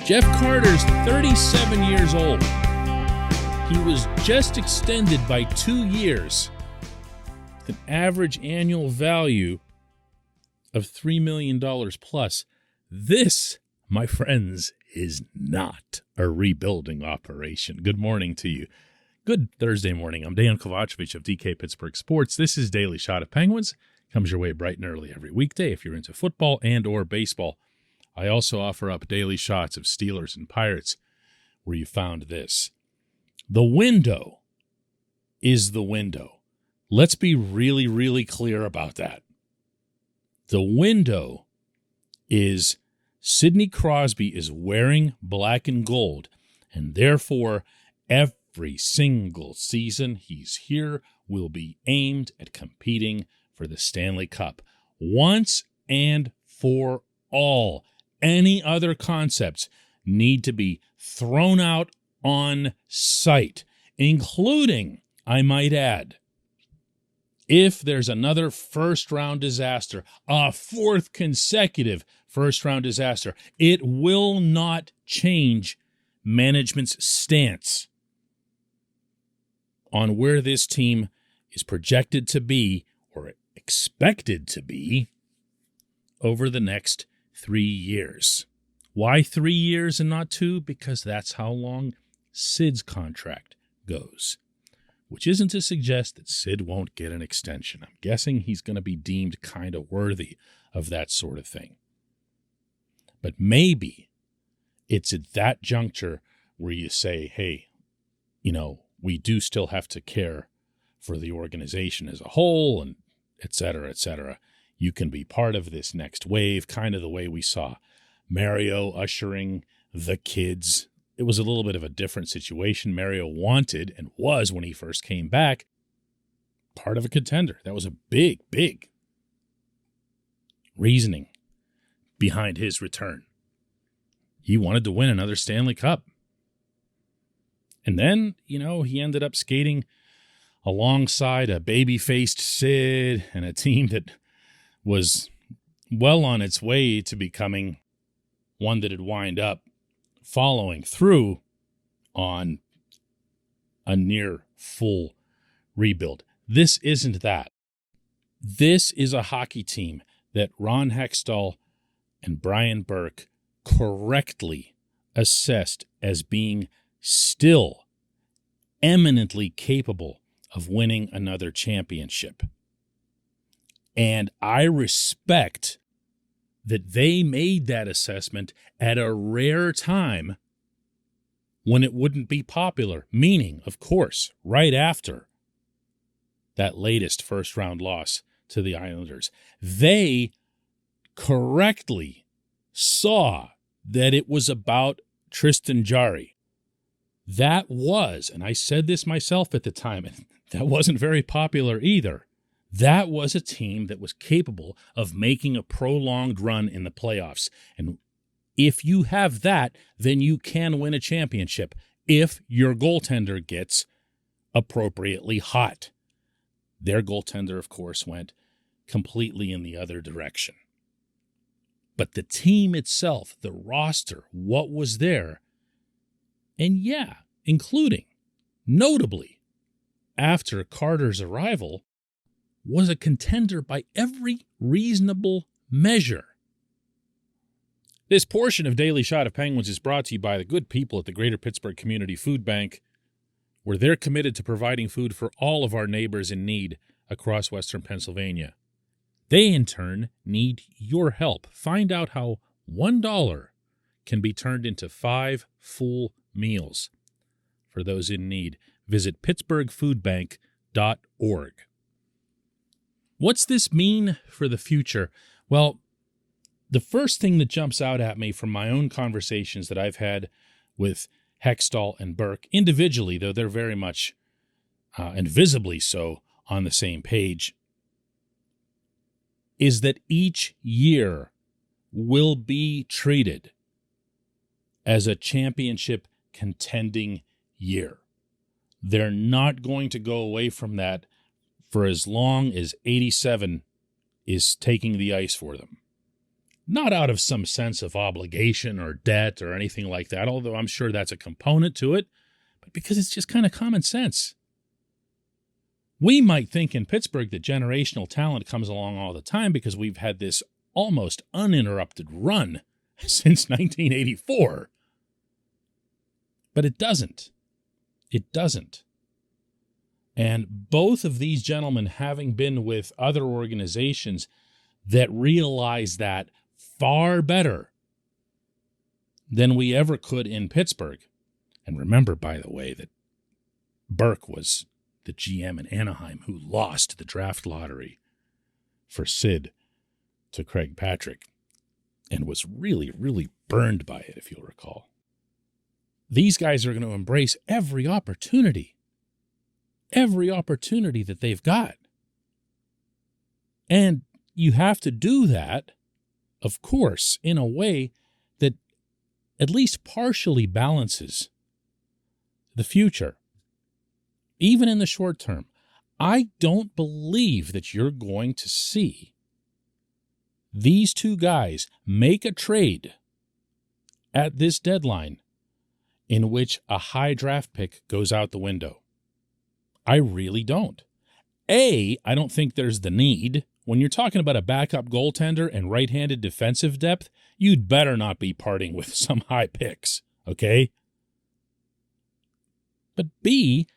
Jeff Carter's 37 years old. He was just extended by 2 years with an average annual value of $3 million plus. This, my friends, is not a rebuilding operation. Good morning to you. Good Thursday morning. I'm Dejan Kovacevic of DK Pittsburgh Sports. This is Daily Shot of Penguins. Comes your way bright and early every weekday if you're into football and or baseball. I also offer up daily shots of Steelers and Pirates where you found this. The window is the window. Let's be really, really clear about that. The window is Sidney Crosby is wearing black and gold, and therefore every single season he's here will be aimed at competing for the Stanley Cup. Once and for all. Any other concepts need to be thrown out on sight, including, I might add, if there's another first-round disaster, a fourth consecutive first-round disaster, it will not change management's stance on where this team is projected to be or expected to be over the next 3 years. Why 3 years and not 2? Because that's how long Sid's contract goes, which isn't to suggest that Sid won't get an extension. I'm guessing he's going to be deemed kind of worthy of that sort of thing. But maybe it's at that juncture where you say, hey, we do still have to care for the organization as a whole, and et cetera, et cetera. You can be part of this next wave, kind of the way we saw Mario ushering the kids. It was a little bit of a different situation. Mario wanted and was, when he first came back, part of a contender. That was a big, big reasoning behind his return. He wanted to win another Stanley Cup. And then, he ended up skating alongside a baby-faced Sid and a team that was well on its way to becoming one that had wind up following through on a near full rebuild. This isn't that. This is a hockey team that Ron Hextall and Brian Burke correctly assessed as being still eminently capable of winning another championship. And I respect that they made that assessment at a rare time when it wouldn't be popular, meaning, of course, right after that latest first-round loss to the Islanders. They correctly saw that it was about Tristan Jarry. That was, and I said this myself at the time, and that wasn't very popular either. That was a team that was capable of making a prolonged run in the playoffs. And if you have that, then you can win a championship if your goaltender gets appropriately hot. Their goaltender, of course, went completely in the other direction. But the team itself, the roster, what was there, and including, notably, after Carter's arrival, was a contender by every reasonable measure. This portion of Daily Shot of Penguins is brought to you by the good people at the Greater Pittsburgh Community Food Bank, where they're committed to providing food for all of our neighbors in need across Western Pennsylvania. They, in turn, need your help. Find out how $1 can be turned into 5 full meals for those in need. Visit pittsburghfoodbank.org. What's this mean for the future? Well, the first thing that jumps out at me from my own conversations that I've had with Hextall and Burke, individually, though they're very much and visibly so on the same page, is that each year will be treated as a championship contending year. They're not going to go away from that for as long as 87 is taking the ice for them. Not out of some sense of obligation or debt or anything like that, although I'm sure that's a component to it, but because it's just kind of common sense. We might think in Pittsburgh that generational talent comes along all the time because we've had this almost uninterrupted run since 1984. But it doesn't. It doesn't. And both of these gentlemen having been with other organizations that realize that far better than we ever could in Pittsburgh. And remember, by the way, that Burke was the GM in Anaheim who lost the draft lottery for Sid to Craig Patrick and was really, really burned by it, if you'll recall. These guys are going to embrace every opportunity that they've got. And you have to do that, of course, in a way that at least partially balances the future. Even in the short term, I don't believe that you're going to see these two guys make a trade at this deadline in which a high draft pick goes out the window. I really don't. I don't think there's the need. When you're talking about a backup goaltender and right-handed defensive depth, you'd better not be parting with some high picks, okay? But B,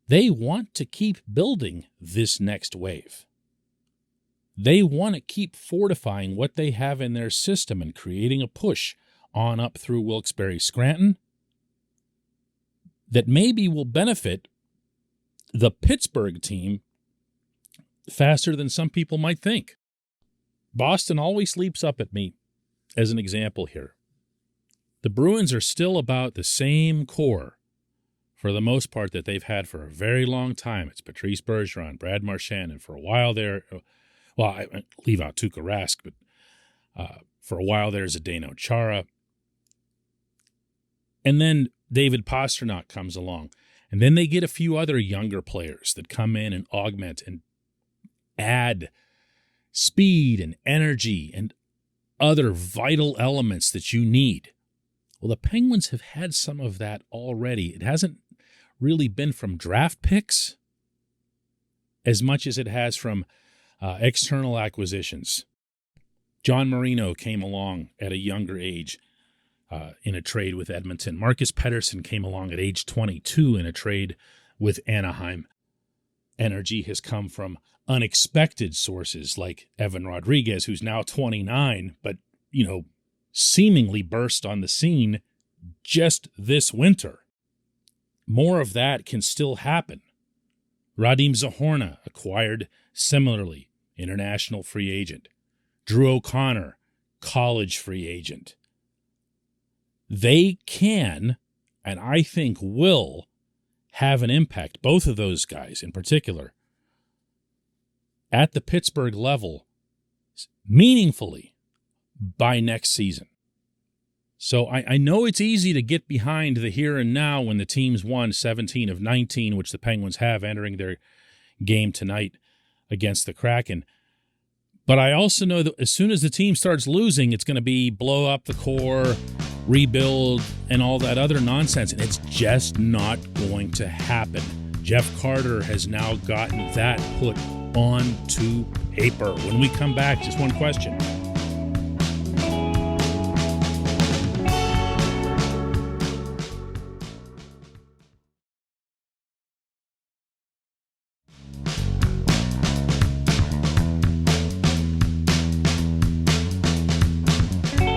they want to keep building this next wave. They want to keep fortifying what they have in their system and creating a push on up through Wilkes-Barre Scranton that maybe will benefit the Pittsburgh team faster than some people might think. Boston always leaps up at me as an example here. The Bruins are still about the same core, for the most part, that they've had for a very long time. It's Patrice Bergeron, Brad Marchand, and for a while there, well, I leave out Tuukka Rask, but for a while there's Zdeno Chara. And then David Pastrnak comes along. And then they get a few other younger players that come in and augment and add speed and energy and other vital elements that you need. Well, the Penguins have had some of that already. It hasn't really been from draft picks as much as it has from external acquisitions. John Marino came along at a younger age in a trade with Edmonton. Marcus Pettersson came along at age 22 in a trade with Anaheim. Energy has come from unexpected sources like Evan Rodriguez, who's now 29, but, seemingly burst on the scene just this winter. More of that can still happen. Radim Zahorna acquired similarly, international free agent. Drew O'Connor, college free agent. They can, and I think will, have an impact, both of those guys in particular, at the Pittsburgh level meaningfully by next season. So I know it's easy to get behind the here and now when the team's won 17 of 19, which the Penguins have entering their game tonight against the Kraken. But I also know that as soon as the team starts losing, it's going to be blow up the core, rebuild, and all that other nonsense. And it's just not going to happen. Jeff Carter has now gotten that put onto paper. When we come back, just one question.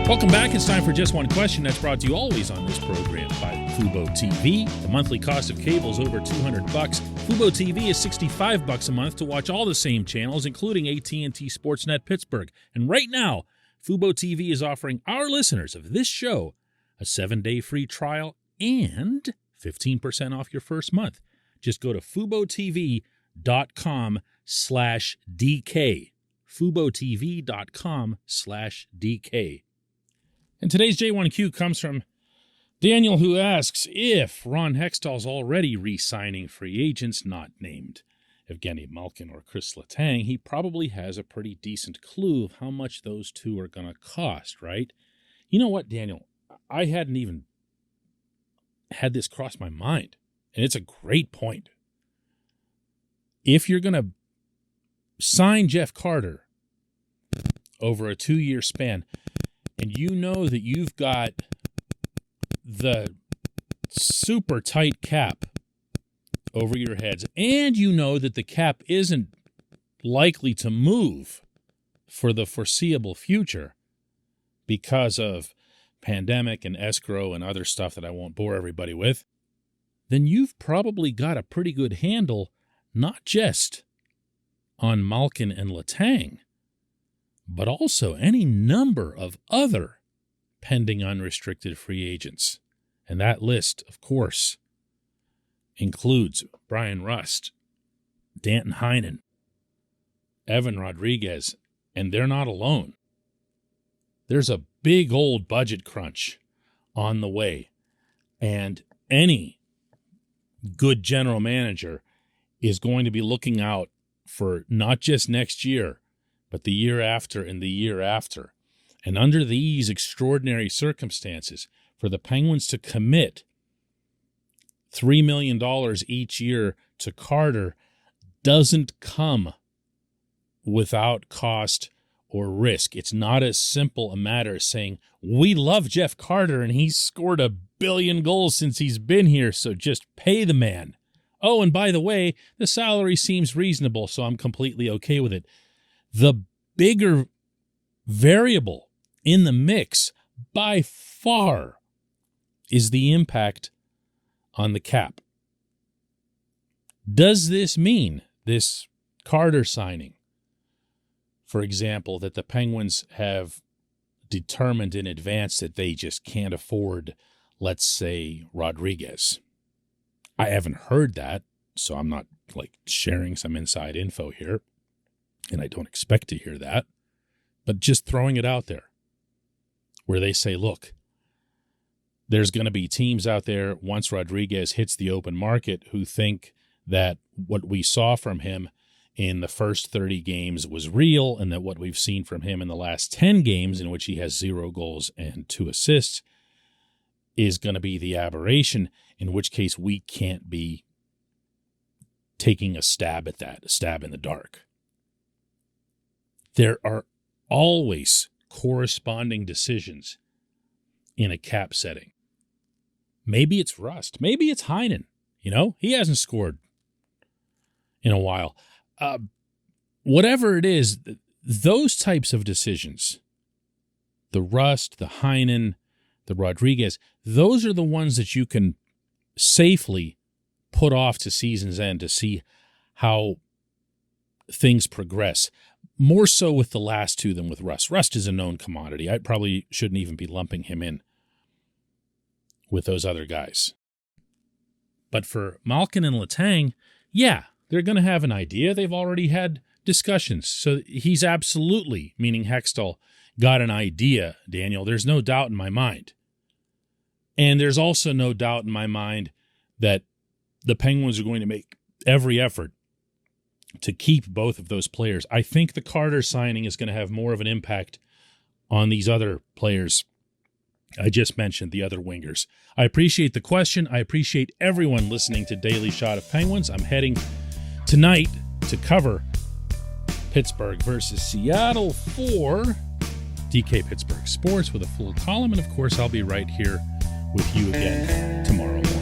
Welcome back. It's time for Just One Question. That's brought to you always on this program by Fubo TV. The monthly cost of cable is over $200. Fubo TV is $65 a month to watch all the same channels, including AT&T Sportsnet Pittsburgh. And right now, Fubo TV is offering our listeners of this show a 7-day free trial and 15% off your first month. Just go to FuboTV.com/DK. FuboTV.com/DK. And today's J1Q comes from Daniel, who asks if Ron Hextall's already re-signing free agents not named. Evgeny Malkin or Chris Letang, he probably has a pretty decent clue of how much those two are going to cost, right? You know what, Daniel? I hadn't even had this cross my mind, and it's a great point. If you're going to sign Jeff Carter over a 2-year span, and you know that you've got the super tight cap over your heads, and you know that the cap isn't likely to move for the foreseeable future because of pandemic and escrow and other stuff that I won't bore everybody with, then you've probably got a pretty good handle not just on Malkin and Letang, but also any number of other pending unrestricted free agents. And that list, of course, includes Brian Rust, Danton Heinen, Evan Rodriguez, and they're not alone. There's a big old budget crunch on the way, and any good general manager is going to be looking out for not just next year, but the year after and the year after. And under these extraordinary circumstances, for the Penguins to commit $3 million each year to Carter doesn't come without cost or risk. It's not as simple a matter as saying, we love Jeff Carter and he's scored 1 billion goals since he's been here, so just pay the man. Oh, and by the way, the salary seems reasonable, so I'm completely okay with it. The bigger variable in the mix, by far, is the impact on the cap. Does this mean, this Carter signing, for example, that the Penguins have determined in advance that they just can't afford, let's say, Rodriguez? I haven't heard that, so I'm not sharing some inside info here, and I don't expect to hear that, but just throwing it out there where they say, look, there's going to be teams out there once Rodriguez hits the open market who think that what we saw from him in the first 30 games was real, and that what we've seen from him in the last 10 games, in which he has 0 goals and 2 assists, is going to be the aberration, in which case we can't be taking a stab at that, a stab in the dark. There are always corresponding decisions in a cap setting. Maybe it's Rust. Maybe it's Heinen. He hasn't scored in a while. Whatever it is, those types of decisions, the Rust, the Heinen, the Rodriguez, those are the ones that you can safely put off to season's end to see how things progress. More so with the last two than with Rust. Rust is a known commodity. I probably shouldn't even be lumping him in with those other guys. But for Malkin and Letang, yeah, they're going to have an idea. They've already had discussions. So he's absolutely, meaning Hextall, got an idea, Daniel. There's no doubt in my mind. And there's also no doubt in my mind that the Penguins are going to make every effort to keep both of those players. I think the Carter signing is going to have more of an impact on these other players I just mentioned, the other wingers. I appreciate the question. I appreciate everyone listening to Daily Shot of Penguins. I'm heading tonight to cover Pittsburgh versus Seattle for DK Pittsburgh Sports with a full column. And, of course, I'll be right here with you again tomorrow morning.